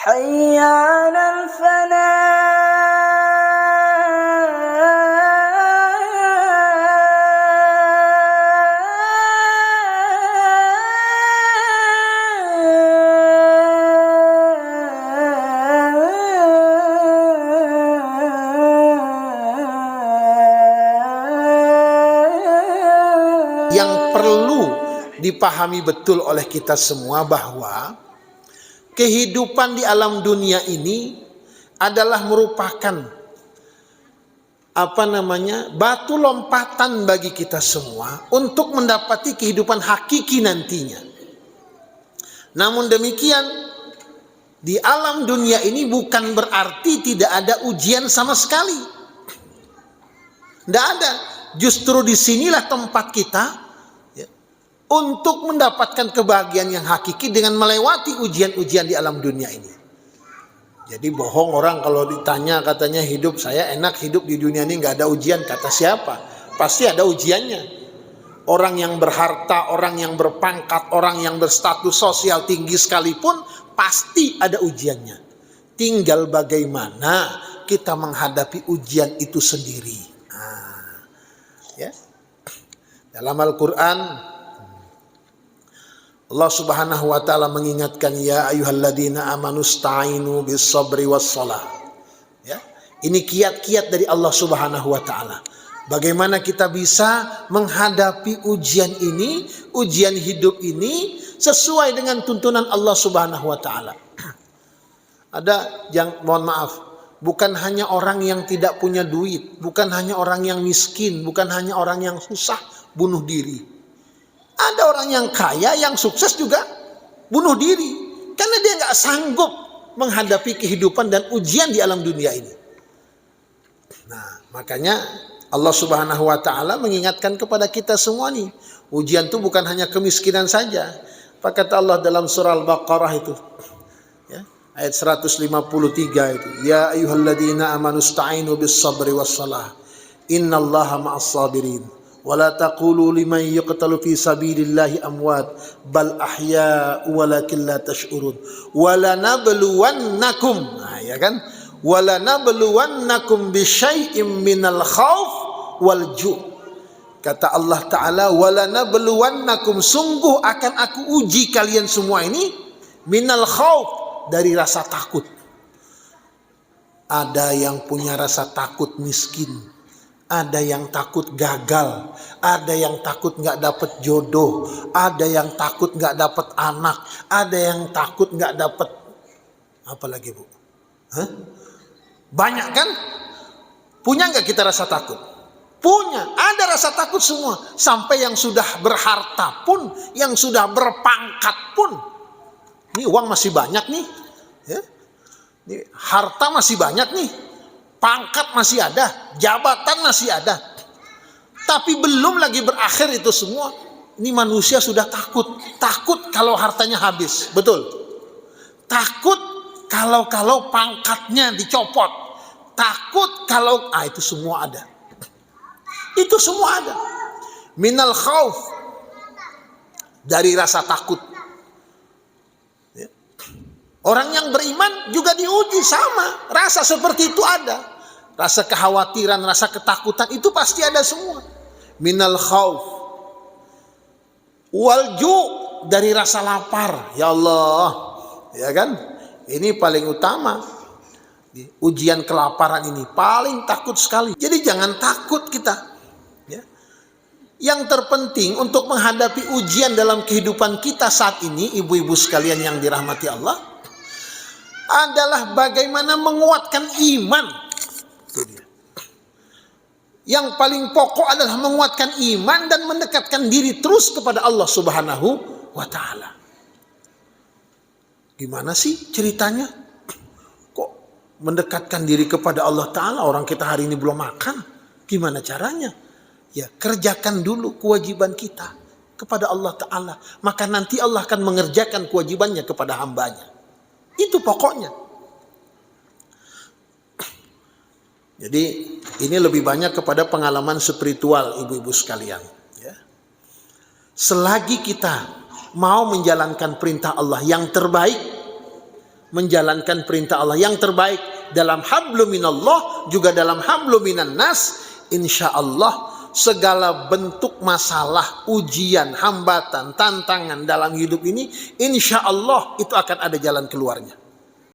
حي على Yang perlu dipahami betul oleh kita semua bahwa kehidupan di alam dunia ini adalah merupakan batu lompatan bagi kita semua untuk mendapati kehidupan hakiki nantinya. Namun demikian, di alam dunia ini bukan berarti tidak ada ujian sama sekali. Tidak ada. Justru disinilah tempat kita untuk mendapatkan kebahagiaan yang hakiki dengan melewati ujian-ujian di alam dunia ini. Jadi bohong orang kalau ditanya katanya hidup saya enak, hidup di dunia ini nggak ada ujian. Kata siapa? Pasti ada ujiannya. Orang yang berharta, orang yang berpangkat, orang yang berstatus sosial tinggi sekalipun pasti ada ujiannya. Tinggal bagaimana kita menghadapi ujian itu sendiri. Ya. Dalam Al-Quran Allah Subhanahu wa taala mengingatkan, ya ayyuhalladzina amanu sta'inu bis sabri was shalah. Ya. Ini kiat-kiat dari Allah Subhanahu wa taala. Bagaimana kita bisa menghadapi ujian ini, ujian hidup ini sesuai dengan tuntunan Allah Subhanahu wa taala. Ada yang mohon maaf, bukan hanya orang yang tidak punya duit, bukan hanya orang yang miskin, bukan hanya orang yang susah bunuh diri. Ada orang yang kaya, yang sukses juga bunuh diri. Karena dia nggak sanggup menghadapi kehidupan dan ujian di alam dunia ini. Nah, makanya Allah Subhanahu wa taala mengingatkan kepada kita semua nih. Ujian itu bukan hanya kemiskinan saja. Apa kata Allah dalam surah Al-Baqarah itu? Ya, ayat 153 itu. Ya ayyuhalladzina amanu sta'inu bis sabri was salah. Innallaha ma'as sabirin. Wala taqulu liman yuqtalu fi sabilillahi amwat bal ahya'u walakin la tash'urun. Wala nabluwannakum, ya kan? Wala nabluwannakum bi syai'im minal khauf wal ju'. Kata Allah Ta'ala, wala nabluwannakum, sungguh akan aku uji kalian semua ini minal khauf, dari rasa takut. Ada yang punya rasa takut miskin, ada yang takut gagal, ada yang takut nggak dapet jodoh, ada yang takut nggak dapet anak, ada yang takut nggak dapet apa lagi bu? Hah? Banyak kan? Punya nggak kita rasa takut? Punya, ada rasa takut semua. Sampai yang sudah berharta pun, yang sudah berpangkat pun. Ini uang masih banyak nih, ya. Ini harta masih banyak nih. Pangkat masih ada, jabatan masih ada. Tapi belum lagi berakhir itu semua. Ini manusia sudah takut. Takut kalau hartanya habis. Betul. Takut kalau pangkatnya dicopot. Takut kalau itu semua ada. Itu semua ada. Minal khauf, dari rasa takut. Orang yang beriman juga diuji sama. Rasa seperti itu ada. Rasa kekhawatiran, rasa ketakutan itu pasti ada semua. Minal khauf wal ju', dari rasa lapar. Ya Allah, ya kan? Ini paling utama. Ujian kelaparan ini paling takut sekali. Jadi jangan takut kita. Ya. Yang terpenting untuk menghadapi ujian dalam kehidupan kita saat ini, ibu-ibu sekalian yang dirahmati Allah, adalah bagaimana menguatkan iman. Itu dia. Yang paling pokok adalah menguatkan iman dan mendekatkan diri terus kepada Allah Subhanahu wa taala. Gimana sih ceritanya? Kok mendekatkan diri kepada Allah taala, orang kita hari ini belum makan? Gimana caranya? Ya, kerjakan dulu kewajiban kita kepada Allah taala, maka nanti Allah akan mengerjakan kewajibannya kepada hambanya. Itu pokoknya. Jadi ini lebih banyak kepada pengalaman spiritual ibu-ibu sekalian. Ya. Selagi kita mau menjalankan perintah Allah yang terbaik, menjalankan perintah Allah yang terbaik dalam hablum minallah juga dalam hablum minan nas, insya Allah segala bentuk masalah, ujian, hambatan, tantangan dalam hidup ini insya Allah itu akan ada jalan keluarnya.